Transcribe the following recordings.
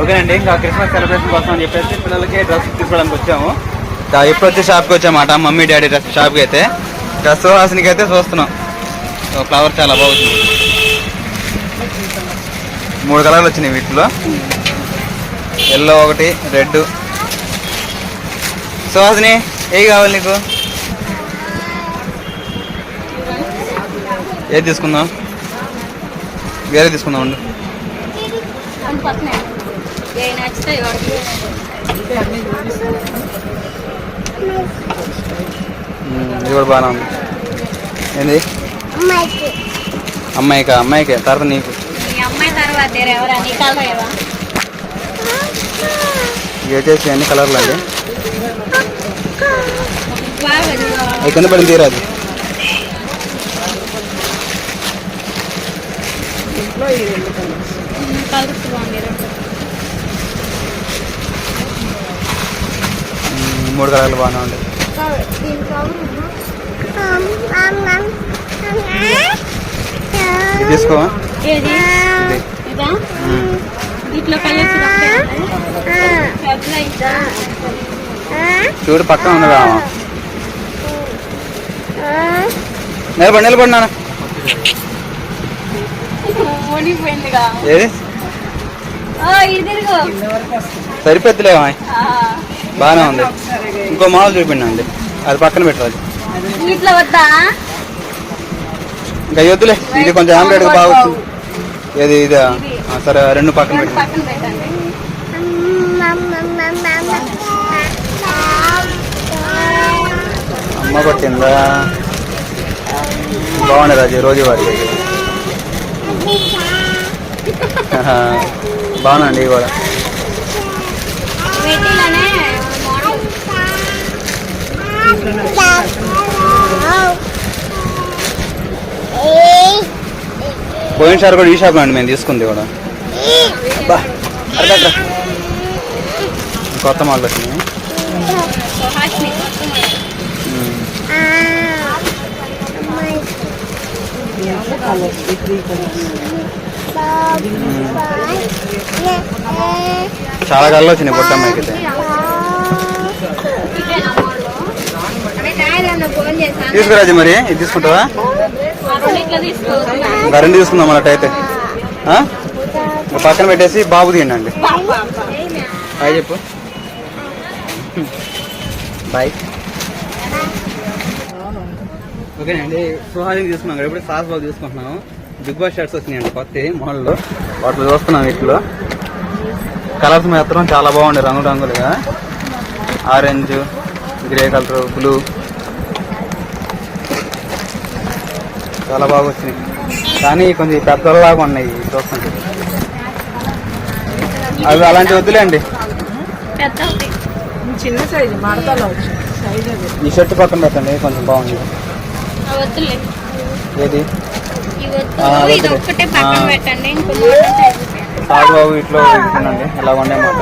ఓకేనండి, ఇంకా Christmas celebration కోసం అని చెప్పేసి పిల్లలకి డ్రెస్ తీసుకోవడానికి వచ్చాము. ఇప్పుడు వచ్చి షాప్కి వచ్చామాట, మమ్మీ డాడీ డ్రెస్ షాప్కి అయితే. డ్రెస్ హాసనికి అయితే చూస్తున్నాం. ఫ్లవర్ చాలా బాగుంది. 3 కలర్లు వచ్చినాయి వీటిలో, ఎల్లో ఒకటి, రెడ్. సుహాసిని ఏవి కావాలి నీకు? ఏది తీసుకుందాం? వేరే తీసుకుందాం ఉండు. ఇది కూడా బాగానే ఉంది. ఏంది? అమ్మాయికా? అమ్మాయికే తర్వాత నీకు. ఇవి వచ్చేసి అన్ని కలర్లు అండి. అవి కింద పడింది తీరాదు. మూడు కలర్లు బాగానే ఉంది. ఇది తీసుకో. చూడు పక్కన ఉన్నదా? నిలబడి నాన్న. ఏది సరిపోద్దులే, బాగానే ఉంది. ఇంకో మోడల్ చూపించండి, అది పక్కన పెట్టాలి. ఇంకా వద్దులే, ఇది కొంచెం ఆమ్లెట్గా బాగుంది. ఏది ఇదా? సరే, 2 పక్కన పెట్టండి. అమ్మ కొట్టిందా? బాగుంది రాజు, రోజువారీ బాగుందండి. ఇవి కూడా పోయినసారి కూడా ఈ షాప్లో అండి మేము తీసుకుంది కూడా. కొత్త మోడల్ వచ్చినాయి. చాలా కళ్ళు వచ్చినాయి పొట్టమ్మాయికి అయితే. తీసుకురాజు, మరి ఇది తీసుకుంటావా? 2 తీసుకుందాం అన్నట్టు అయితే. పక్కన పెట్టేసి బాబు తీయండి. బాయ్ చెప్పు. బాయ్. ఓకేనండి, సుహాసిని తీసుకున్నాం కదా. ఇప్పుడు సాస్ బాబు తీసుకుంటున్నాము. బిగ్ బాస్ షర్ట్స్ వచ్చినాయండి కొత్త మోడల్లో, వాటిలో చూస్తున్నాం. వీటిలో కలర్స్ మాత్రం చాలా బాగుండే, రంగులుగా. ఆరెంజ్, గ్రే కలర్, బ్లూ, చాలా బాగా వచ్చినాయి. కానీ కొంచెం పెద్దలాగా ఉన్నాయి చూస్తుంటే. అవి అలాంటి వద్దులే అండి. చిన్న సైజు ఈ షర్ట్ పక్కన పెట్టండి, కొంచెం బాగుంది. ఏది? సాగుబాబు ఇట్లో తినండి, ఇలా ఉండే మాట.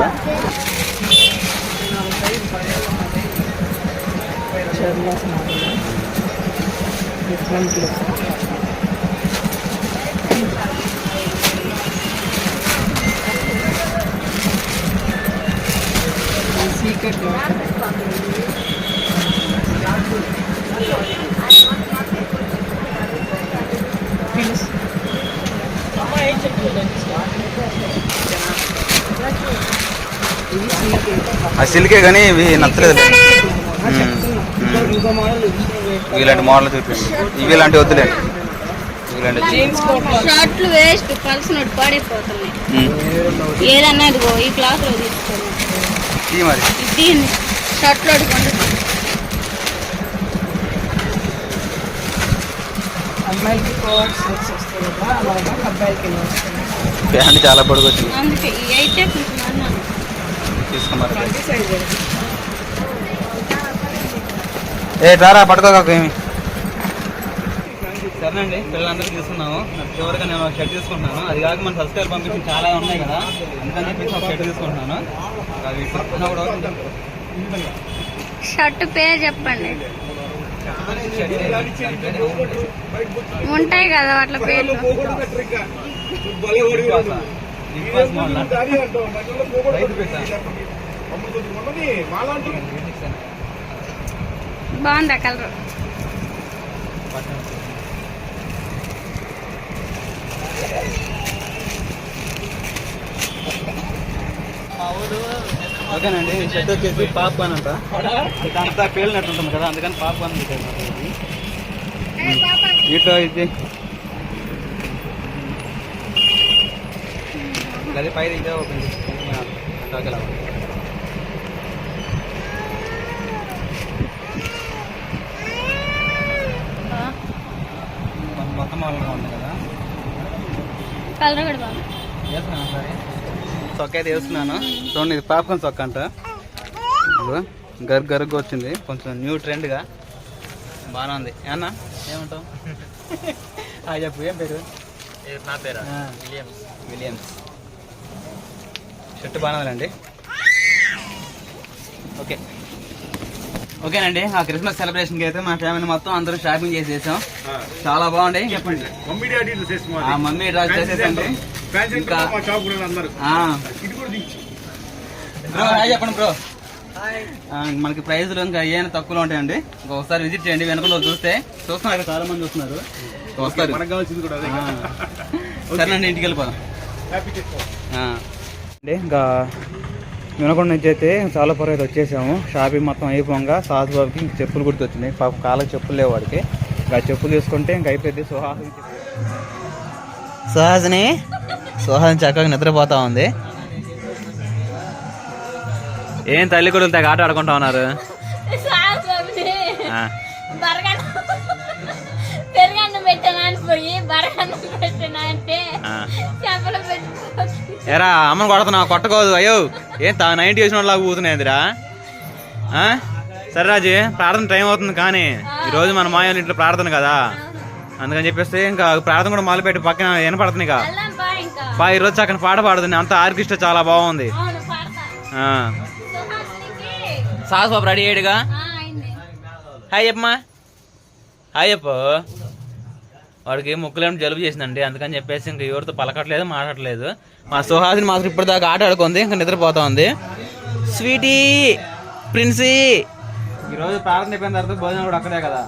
ఆ సిల్కే కానీ ఇవి నచ్చలేదు. ఇలాంటి మోడల్ చూపించండి. ఇవి ఇలాంటి వద్దులేండి. షర్ట్లు వేస్ట్, కలిసినట్టు పడిపోతున్నాయి. ఏదన్నా ఇదిగో ఈ క్లాత్ లో తీసుకోండి. మరి దీన్ని షర్ట్లు అడుగుండి. అమ్మాయికి అబ్బాయికి ప్యాంట్ చాలా పొడుగు వచ్చింది. అందుకే అయితే తీసుకున్నారు. ఏ రారా పట్టుకోక ఏమి. సరేనండి, పిల్లలందరికీ తీసుకున్నాము. చివరిగా నేను ఒక షర్ట్ తీసుకుంటున్నాను. అది కాక మన సబ్స్క్రైబర్ పంపించి చాలా ఉన్నాయి కదా, అందుకని చెప్పేసి ఒక షర్ట్ తీసుకుంటున్నాను. షర్ట్ పేరు చెప్పండి. ఉంటాయి కదా అట్లా పేర్లు. బిగ్ బాస్ మోడల్ బాగుందా కలర్? ఓకేనండి. షెడ్ వచ్చేసి పాప్కార్న్ అంట, అంతా పేలినట్టు ఉంటుంది కదా, అందుకని పాప్కార్న్ వీటిలో ఇది అది పైన ఇదే ఓపెన్ చేసుకుంటా. మొత్తం మామూలుగా ఉంది కదా, కలర్ కూడా బాగుంది. వేసుకున్నాను సరే చొక్క అయితే వేసుకున్నాను. చూడండి ఇది పాప్కార్న్ చొక్క అంట, గరుగ్గా వచ్చింది, కొంచెం న్యూ ట్రెండ్గా బాగానే ఉంది. ఏమన్నా ఏమంటావు? చెప్పు, ఏం పేరు? నా పేరు విలియమ్స్. షర్ట్ బాగానే ఉందండి. ఓకేనండి. ఆ క్రిస్మస్ సెలబ్రేషన్కి అయితే మా ఫ్యామిలీ మొత్తం అందరూ షాపింగ్ చేసేసాం. చాలా బాగుంది. చెప్పండి. మమ్మీ డ్రాస్ చేసేసండి. ఇంకా బ్రో హాయ్ చెప్పండి బ్రో. మనకి ప్రైజ్లు ఇంకా ఏమైనా తక్కువలో ఉంటాయండి. ఒకసారి విజిట్ చేయండి. వెనకలో చూస్తున్నారు, చాలా మంది చూస్తున్నారు. వస్తారు. సరేనండి, ఇంటికి వెళ్ళిపోదాం. ఇంకా వినకొండ నుంచి అయితే చాలా పొర అయితే వచ్చేసాము. షాపింగ్ మొత్తం అయిపోగా సాహస్ బాబుకి ఇంక చెప్పులు గుర్తు వచ్చినాయి. పాప కాళ్ళకి చెప్పులు లేవు వాడికి. ఇంకా చెప్పులు తీసుకుంటే ఇంక అయిపోయింది. సుహాసిని చక్కగా నిద్రపోతా ఉంది. ఏం తల్లి కొడుకులు తెగ ఆట ఆడుకుంటా ఉన్నారు. ఎరా అమ్మని కొడుతున్నావు, కొట్టకోదు. అయ్యో ఏం 90 చేసిన వాళ్ళ కూతున్నాయిరా. సరే రాజు, ప్రార్థన టైం అవుతుంది కానీ ఈరోజు మన మాయల ఇంట్లో ప్రార్థన కదా, అందుకని చెప్పేసి ఇంకా ప్రార్థన కూడా మొదలుపెట్టి పక్కన వినపడుతుంది. ఇక ఈరోజు చక్కని పాట పాడుతుంది. అంత ఆర్కెస్ట్రా చాలా బాగుంది. సాస్ బాబు రెడీ అయ్యాడుగా. హాయ్ చెప్పమ్మా. హాయ్ చెప్పు. వాడికి ముక్కులేమో జలుబు చేసిందండి, అందుకని చెప్పేసి ఇంక ఎవరితో పలకట్లేదు, మాట్లాడలేదు. మా సుహాసిని మాత్రం ఇప్పటిదాకా ఆట ఆడుకుంది, ఇంకా నిద్రపోతా ఉంది. స్వీటీ ప్రిన్సీ. ఈరోజు ప్రార్థన అయిపోయిన తర్వాత భోజనం కూడా అక్కడే కదా.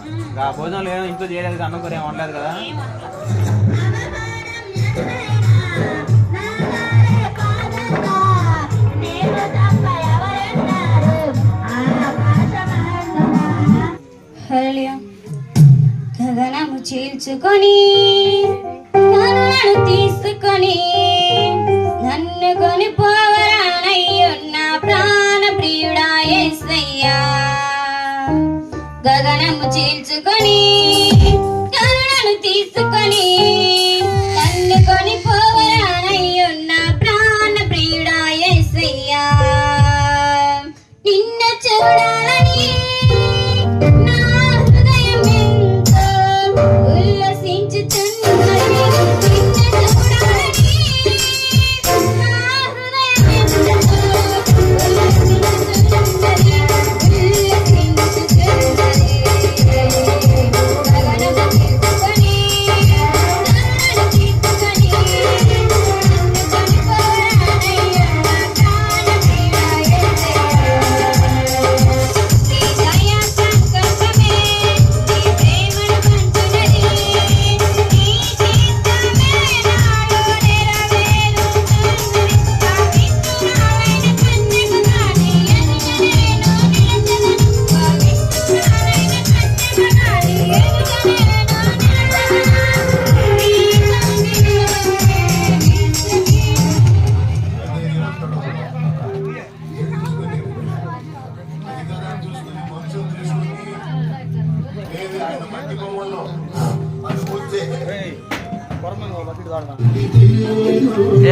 ఆ భోజనాలు ఏమో ఇంట్లో చేయలేదు, అన్నం కూడా ఏమి ఉండలేదు కదా. గగనము చీల్చుకొని కరుణను తీసుకొని నన్ను కొని పోవరానయ్యున్న ప్రాణ ప్రియుడా యేసయ్యా. గగనము చీల్చుకొని కరుణను తీసుకొని నన్ను కొని పోవరానయ్యున్న ప్రాణ ప్రియుడా యేసయ్యా. నిన్న చూడాలని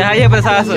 హాయ్ ప్రసాద్.